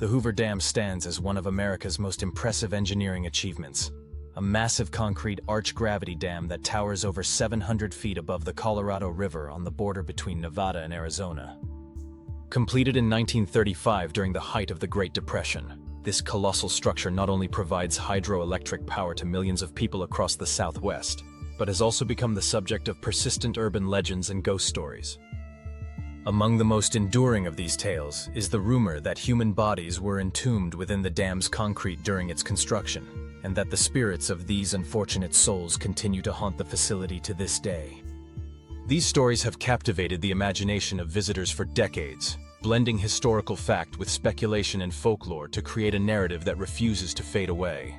The Hoover Dam stands as one of America's most impressive engineering achievements, a massive concrete arch-gravity dam that towers over 700 feet above the Colorado River on the border between Nevada and Arizona. Completed in 1935 during the height of the Great Depression, this colossal structure not only provides hydroelectric power to millions of people across the Southwest, but has also become the subject of persistent urban legends and ghost stories. Among the most enduring of these tales is the rumor that human bodies were entombed within the dam's concrete during its construction, and that the spirits of these unfortunate souls continue to haunt the facility to this day. These stories have captivated the imagination of visitors for decades, blending historical fact with speculation and folklore to create a narrative that refuses to fade away.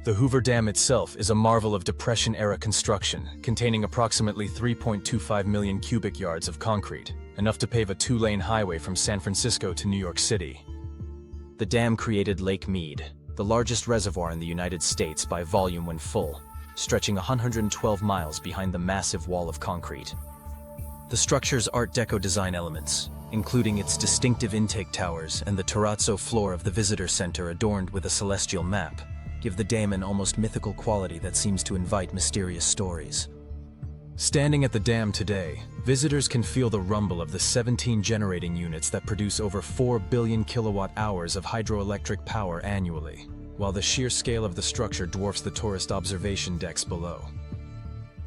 The Hoover Dam itself is a marvel of Depression-era construction, containing approximately 3.25 million cubic yards of concrete, enough to pave a two-lane highway from San Francisco to New York City. The dam created Lake Mead, the largest reservoir in the United States by volume when full, stretching 112 miles behind the massive wall of concrete. The structure's Art Deco design elements, including its distinctive intake towers and the terrazzo floor of the visitor center adorned with a celestial map, give the dam an almost mythical quality that seems to invite mysterious stories. Standing at the dam today, visitors can feel the rumble of the 17 generating units that produce over 4 billion kilowatt-hours of hydroelectric power annually, while the sheer scale of the structure dwarfs the tourist observation decks below.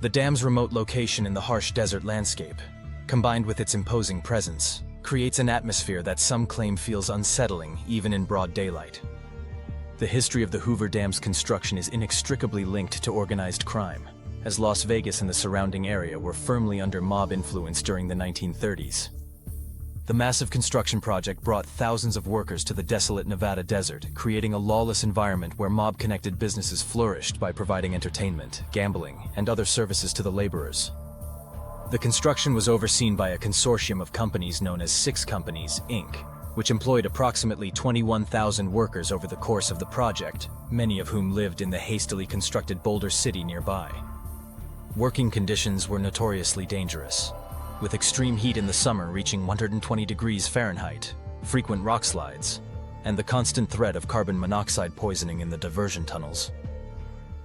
The dam's remote location in the harsh desert landscape, combined with its imposing presence, creates an atmosphere that some claim feels unsettling even in broad daylight. The history of the Hoover Dam's construction is inextricably linked to organized crime, as Las Vegas and the surrounding area were firmly under mob influence during the 1930s. The massive construction project brought thousands of workers to the desolate Nevada desert, creating a lawless environment where mob-connected businesses flourished by providing entertainment, gambling, and other services to the laborers. The construction was overseen by a consortium of companies known as Six Companies, Inc., which employed approximately 21,000 workers over the course of the project, many of whom lived in the hastily constructed Boulder City nearby. Working conditions were notoriously dangerous, with extreme heat in the summer reaching 120 degrees Fahrenheit, frequent rock slides, and the constant threat of carbon monoxide poisoning in the diversion tunnels.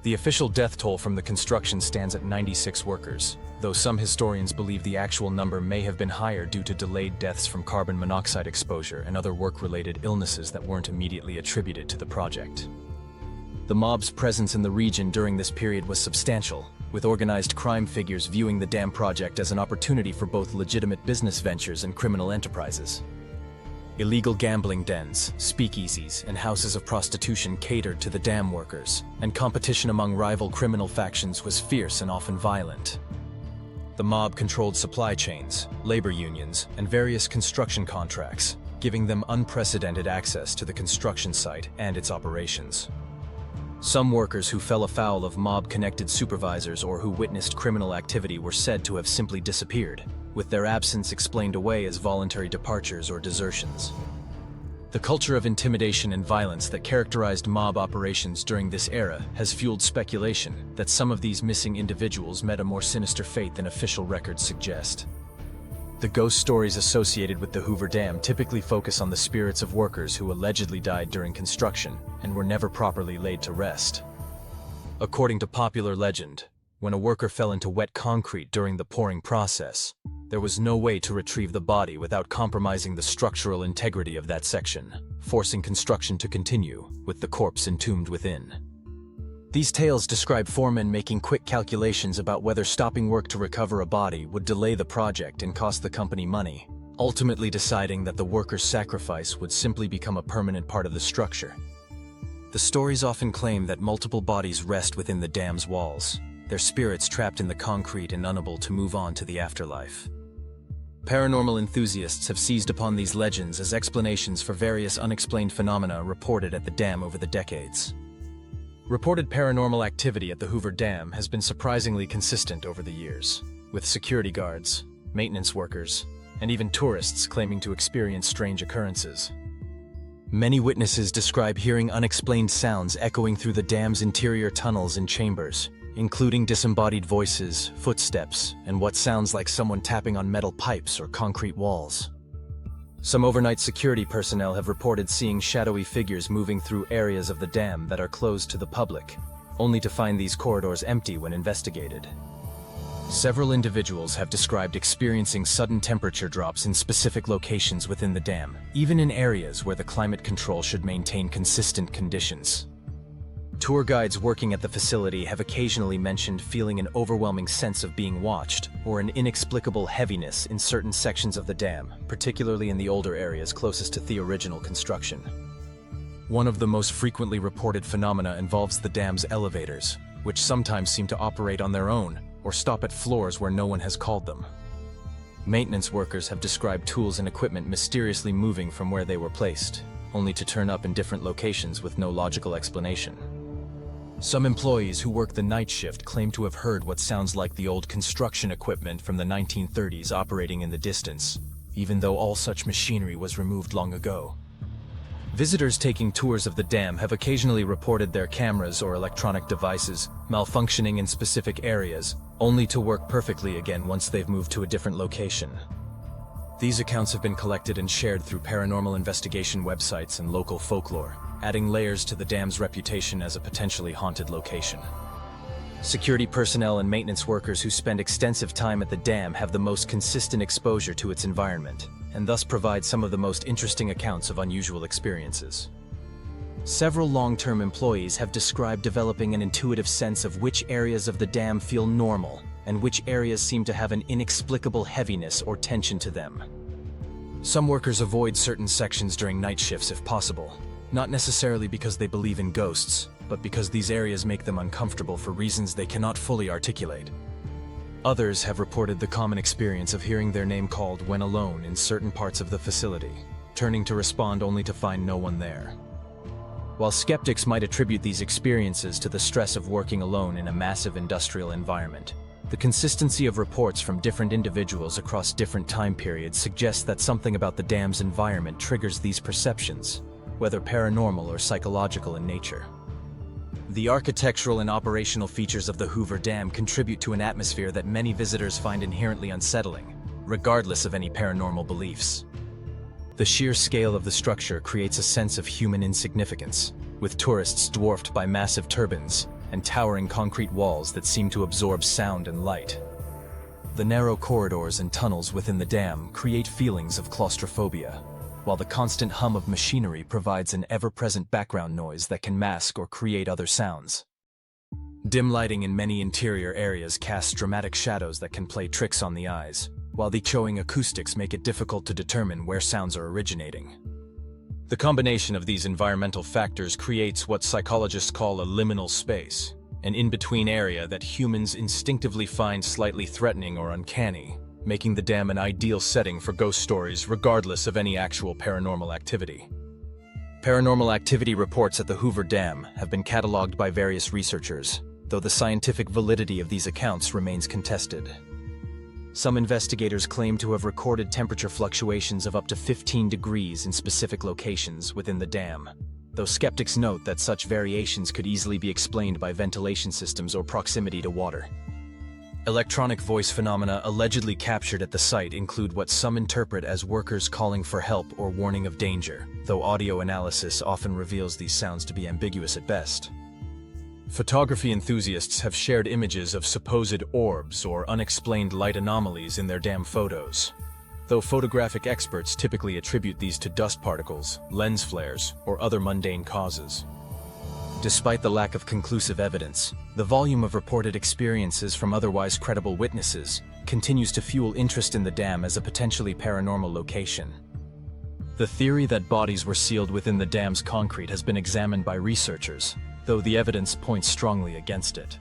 The official death toll from the construction stands at 96 workers, though some historians believe the actual number may have been higher due to delayed deaths from carbon monoxide exposure and other work-related illnesses that weren't immediately attributed to the project. The mob's presence in the region during this period was substantial, with organized crime figures viewing the dam project as an opportunity for both legitimate business ventures and criminal enterprises. Illegal gambling dens, speakeasies, and houses of prostitution catered to the dam workers, and competition among rival criminal factions was fierce and often violent. The mob controlled supply chains, labor unions, and various construction contracts, giving them unprecedented access to the construction site and its operations. Some workers who fell afoul of mob-connected supervisors or who witnessed criminal activity were said to have simply disappeared, with their absence explained away as voluntary departures or desertions. The culture of intimidation and violence that characterized mob operations during this era has fueled speculation that some of these missing individuals met a more sinister fate than official records suggest. The ghost stories associated with the Hoover Dam typically focus on the spirits of workers who allegedly died during construction and were never properly laid to rest. According to popular legend, when a worker fell into wet concrete during the pouring process, there was no way to retrieve the body without compromising the structural integrity of that section, forcing construction to continue, with the corpse entombed within. These tales describe foremen making quick calculations about whether stopping work to recover a body would delay the project and cost the company money, ultimately deciding that the worker's sacrifice would simply become a permanent part of the structure. The stories often claim that multiple bodies rest within the dam's walls, their spirits trapped in the concrete and unable to move on to the afterlife. Paranormal enthusiasts have seized upon these legends as explanations for various unexplained phenomena reported at the dam over the decades. Reported paranormal activity at the Hoover Dam has been surprisingly consistent over the years, with security guards, maintenance workers, and even tourists claiming to experience strange occurrences. Many witnesses describe hearing unexplained sounds echoing through the dam's interior tunnels and chambers, including disembodied voices, footsteps, and what sounds like someone tapping on metal pipes or concrete walls. Some overnight security personnel have reported seeing shadowy figures moving through areas of the dam that are closed to the public, only to find these corridors empty when investigated. Several individuals have described experiencing sudden temperature drops in specific locations within the dam, even in areas where the climate control should maintain consistent conditions. Tour guides working at the facility have occasionally mentioned feeling an overwhelming sense of being watched or an inexplicable heaviness in certain sections of the dam, particularly in the older areas closest to the original construction. One of the most frequently reported phenomena involves the dam's elevators, which sometimes seem to operate on their own or stop at floors where no one has called them. Maintenance workers have described tools and equipment mysteriously moving from where they were placed, only to turn up in different locations with no logical explanation. Some employees who work the night shift claim to have heard what sounds like the old construction equipment from the 1930s operating in the distance, even though all such machinery was removed long ago. Visitors taking tours of the dam have occasionally reported their cameras or electronic devices malfunctioning in specific areas, only to work perfectly again once they've moved to a different location. These accounts have been collected and shared through paranormal investigation websites and local folklore, adding layers to the dam's reputation as a potentially haunted location. Security personnel and maintenance workers who spend extensive time at the dam have the most consistent exposure to its environment, and thus provide some of the most interesting accounts of unusual experiences. Several long-term employees have described developing an intuitive sense of which areas of the dam feel normal and which areas seem to have an inexplicable heaviness or tension to them. Some workers avoid certain sections during night shifts if possible, not necessarily because they believe in ghosts, but because these areas make them uncomfortable for reasons they cannot fully articulate. Others have reported the common experience of hearing their name called when alone in certain parts of the facility, turning to respond only to find no one there. While skeptics might attribute these experiences to the stress of working alone in a massive industrial environment, the consistency of reports from different individuals across different time periods suggests that something about the dam's environment triggers these perceptions, whether paranormal or psychological in nature. The architectural and operational features of the Hoover Dam contribute to an atmosphere that many visitors find inherently unsettling, regardless of any paranormal beliefs. The sheer scale of the structure creates a sense of human insignificance, with tourists dwarfed by massive turbines and towering concrete walls that seem to absorb sound and light. The narrow corridors and tunnels within the dam create feelings of claustrophobia, while the constant hum of machinery provides an ever-present background noise that can mask or create other sounds. Dim lighting in many interior areas casts dramatic shadows that can play tricks on the eyes, while the echoing acoustics make it difficult to determine where sounds are originating. The combination of these environmental factors creates what psychologists call a liminal space, an in-between area that humans instinctively find slightly threatening or uncanny, making the dam an ideal setting for ghost stories regardless of any actual paranormal activity. Paranormal activity reports at the Hoover Dam have been cataloged by various researchers, though the scientific validity of these accounts remains contested. Some investigators claim to have recorded temperature fluctuations of up to 15 degrees in specific locations within the dam, though skeptics note that such variations could easily be explained by ventilation systems or proximity to water. Electronic voice phenomena allegedly captured at the site include what some interpret as workers calling for help or warning of danger, though audio analysis often reveals these sounds to be ambiguous at best. Photography enthusiasts have shared images of supposed orbs or unexplained light anomalies in their dam photos, though photographic experts typically attribute these to dust particles, lens flares, or other mundane causes. Despite the lack of conclusive evidence, the volume of reported experiences from otherwise credible witnesses continues to fuel interest in the dam as a potentially paranormal location. The theory that bodies were sealed within the dam's concrete has been examined by researchers, though the evidence points strongly against it.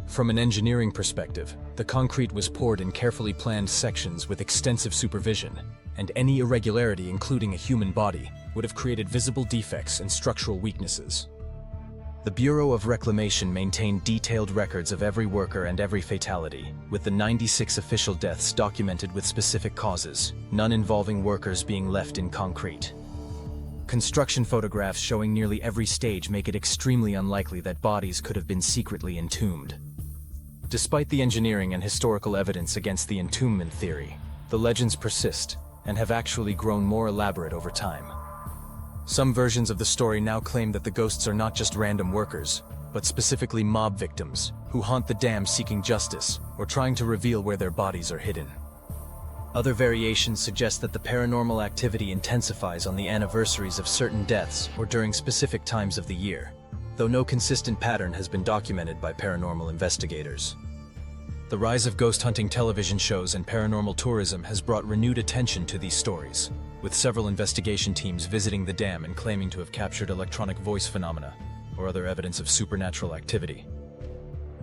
From an engineering perspective, the concrete was poured in carefully planned sections with extensive supervision, and any irregularity, including a human body, would have created visible defects and structural weaknesses. The Bureau of Reclamation maintained detailed records of every worker and every fatality, with the 96 official deaths documented with specific causes, none involving workers being left in concrete. Construction photographs showing nearly every stage make it extremely unlikely that bodies could have been secretly entombed. Despite the engineering and historical evidence against the entombment theory, the legends persist, and have actually grown more elaborate over time. Some versions of the story now claim that the ghosts are not just random workers, but specifically mob victims who haunt the dam seeking justice or trying to reveal where their bodies are hidden. Other variations suggest that the paranormal activity intensifies on the anniversaries of certain deaths or during specific times of the year, though no consistent pattern has been documented by paranormal investigators. The rise of ghost hunting television shows and paranormal tourism has brought renewed attention to these stories, with several investigation teams visiting the dam and claiming to have captured electronic voice phenomena or other evidence of supernatural activity.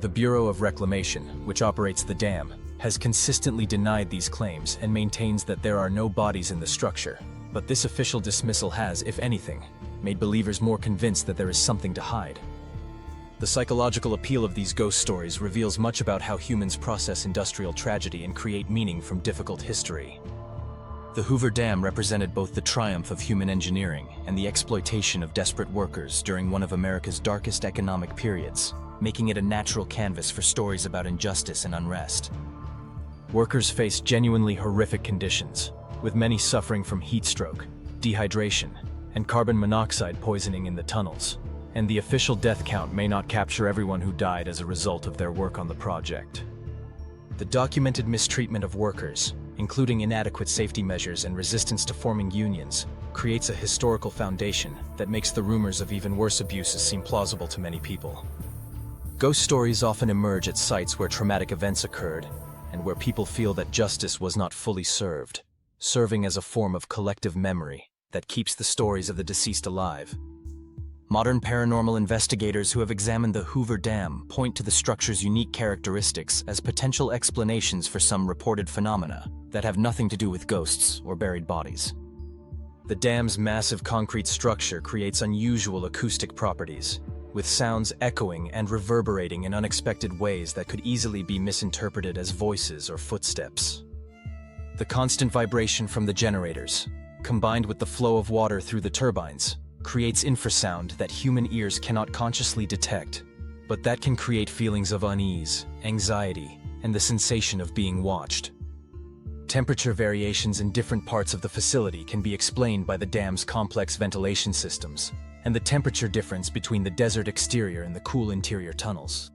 The Bureau of Reclamation, which operates the dam, has consistently denied these claims and maintains that there are no bodies in the structure, but this official dismissal has, if anything, made believers more convinced that there is something to hide. The psychological appeal of these ghost stories reveals much about how humans process industrial tragedy and create meaning from difficult history. The Hoover Dam represented both the triumph of human engineering and the exploitation of desperate workers during one of America's darkest economic periods, making it a natural canvas for stories about injustice and unrest. Workers faced genuinely horrific conditions, with many suffering from heat stroke, dehydration, and carbon monoxide poisoning in the tunnels, and the official death count may not capture everyone who died as a result of their work on the project. The documented mistreatment of workers, including inadequate safety measures and resistance to forming unions, creates a historical foundation that makes the rumors of even worse abuses seem plausible to many people. Ghost stories often emerge at sites where traumatic events occurred, and where people feel that justice was not fully served, serving as a form of collective memory that keeps the stories of the deceased alive. Modern paranormal investigators who have examined the Hoover Dam point to the structure's unique characteristics as potential explanations for some reported phenomena that have nothing to do with ghosts or buried bodies. The dam's massive concrete structure creates unusual acoustic properties, with sounds echoing and reverberating in unexpected ways that could easily be misinterpreted as voices or footsteps. The constant vibration from the generators, combined with the flow of water through the turbines, creates infrasound that human ears cannot consciously detect, but that can create feelings of unease, anxiety, and the sensation of being watched. Temperature variations in different parts of the facility can be explained by the dam's complex ventilation systems, and the temperature difference between the desert exterior and the cool interior tunnels.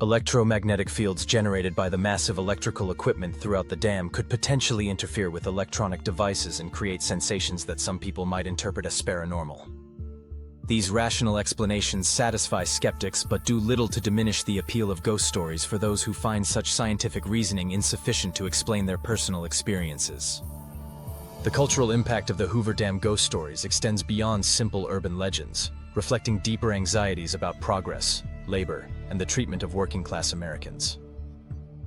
Electromagnetic fields generated by the massive electrical equipment throughout the dam could potentially interfere with electronic devices and create sensations that some people might interpret as paranormal. These rational explanations satisfy skeptics but do little to diminish the appeal of ghost stories for those who find such scientific reasoning insufficient to explain their personal experiences. The cultural impact of the Hoover Dam ghost stories extends beyond simple urban legends, reflecting deeper anxieties about progress, labor, and the treatment of working-class Americans.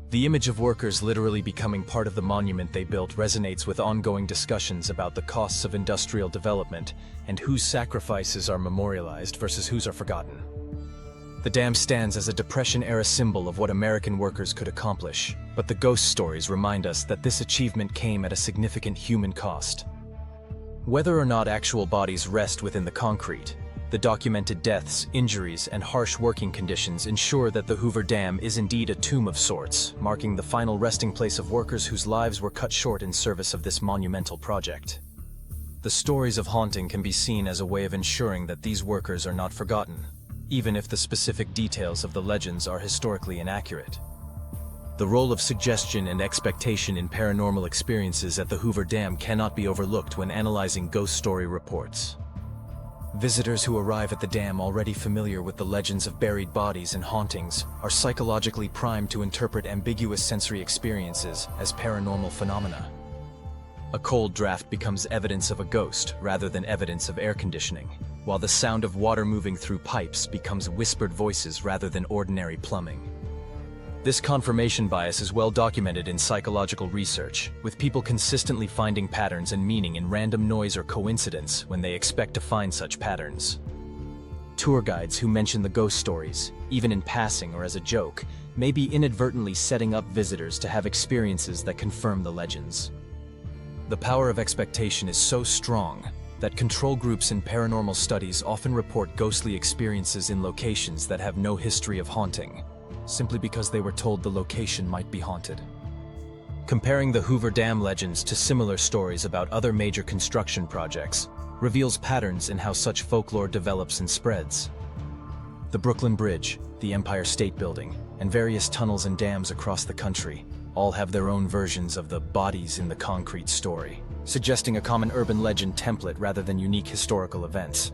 The image of workers literally becoming part of the monument they built resonates with ongoing discussions about the costs of industrial development and whose sacrifices are memorialized versus whose are forgotten. The dam stands as a Depression-era symbol of what American workers could accomplish, but the ghost stories remind us that this achievement came at a significant human cost. Whether or not actual bodies rest within the concrete, the documented deaths, injuries, and harsh working conditions ensure that the Hoover Dam is indeed a tomb of sorts, marking the final resting place of workers whose lives were cut short in service of this monumental project. The stories of haunting can be seen as a way of ensuring that these workers are not forgotten, even if the specific details of the legends are historically inaccurate. The role of suggestion and expectation in paranormal experiences at the Hoover Dam cannot be overlooked when analyzing ghost story reports. Visitors who arrive at the dam already familiar with the legends of buried bodies and hauntings are psychologically primed to interpret ambiguous sensory experiences as paranormal phenomena. A cold draft becomes evidence of a ghost rather than evidence of air conditioning, while the sound of water moving through pipes becomes whispered voices rather than ordinary plumbing. This confirmation bias is well documented in psychological research, with people consistently finding patterns and meaning in random noise or coincidence when they expect to find such patterns. Tour guides who mention the ghost stories, even in passing or as a joke, may be inadvertently setting up visitors to have experiences that confirm the legends. The power of expectation is so strong that control groups in paranormal studies often report ghostly experiences in locations that have no history of haunting, simply because they were told the location might be haunted. Comparing the Hoover Dam legends to similar stories about other major construction projects reveals patterns in how such folklore develops and spreads. The Brooklyn Bridge, the Empire State Building, and various tunnels and dams across the country all have their own versions of the bodies in the concrete story, suggesting a common urban legend template rather than unique historical events.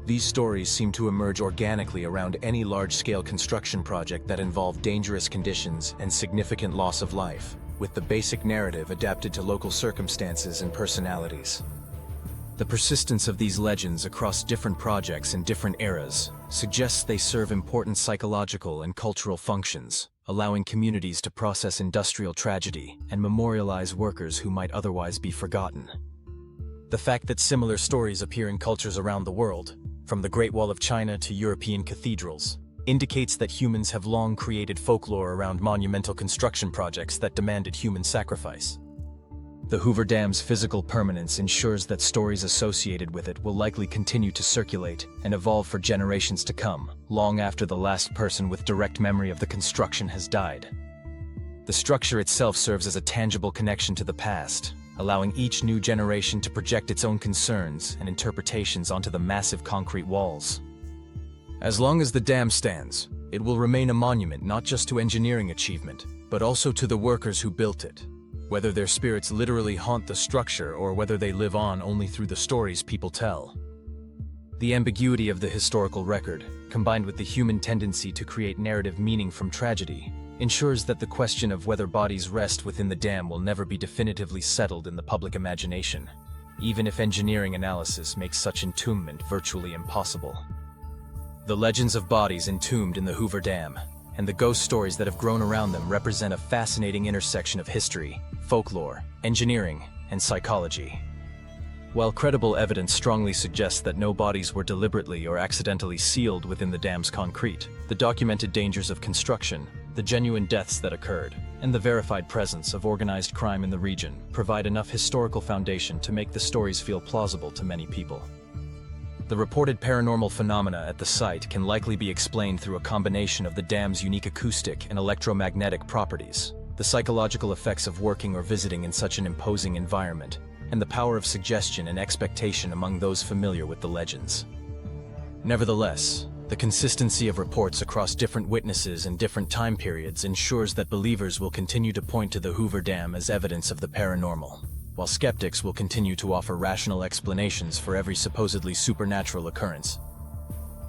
These stories seem to emerge organically around any large-scale construction project that involved dangerous conditions and significant loss of life, with the basic narrative adapted to local circumstances and personalities. The persistence of these legends across different projects in different eras suggests they serve important psychological and cultural functions, allowing communities to process industrial tragedy and memorialize workers who might otherwise be forgotten. The fact that similar stories appear in cultures around the world, from the Great Wall of China to European cathedrals, indicates that humans have long created folklore around monumental construction projects that demanded human sacrifice. The Hoover Dam's physical permanence ensures that stories associated with it will likely continue to circulate and evolve for generations to come, long after the last person with direct memory of the construction has died. The structure itself serves as a tangible connection to the past, allowing each new generation to project its own concerns and interpretations onto the massive concrete walls. As long as the dam stands, it will remain a monument not just to engineering achievement, but also to the workers who built it. Whether their spirits literally haunt the structure or whether they live on only through the stories people tell. The ambiguity of the historical record, combined with the human tendency to create narrative meaning from tragedy, ensures that the question of whether bodies rest within the dam will never be definitively settled in the public imagination, even if engineering analysis makes such entombment virtually impossible. The legends of bodies entombed in the Hoover Dam and the ghost stories that have grown around them represent a fascinating intersection of history, folklore, engineering, and psychology. While credible evidence strongly suggests that no bodies were deliberately or accidentally sealed within the dam's concrete, the documented dangers of construction, the genuine deaths that occurred, and the verified presence of organized crime in the region provide enough historical foundation to make the stories feel plausible to many people. The reported paranormal phenomena at the site can likely be explained through a combination of the dam's unique acoustic and electromagnetic properties, the psychological effects of working or visiting in such an imposing environment, and the power of suggestion and expectation among those familiar with the legends. Nevertheless, the consistency of reports across different witnesses and different time periods ensures that believers will continue to point to the Hoover Dam as evidence of the paranormal, while skeptics will continue to offer rational explanations for every supposedly supernatural occurrence.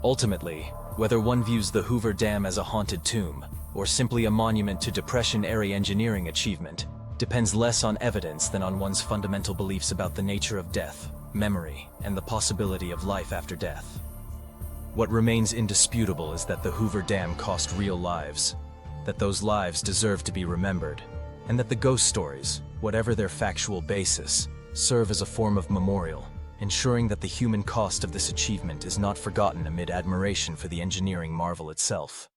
Ultimately, whether one views the Hoover Dam as a haunted tomb or simply a monument to Depression-era engineering achievement depends less on evidence than on one's fundamental beliefs about the nature of death, memory, and the possibility of life after death. What remains indisputable is that the Hoover Dam cost real lives, that those lives deserve to be remembered, and that the ghost stories, whatever their factual basis, serve as a form of memorial, ensuring that the human cost of this achievement is not forgotten amid admiration for the engineering marvel itself.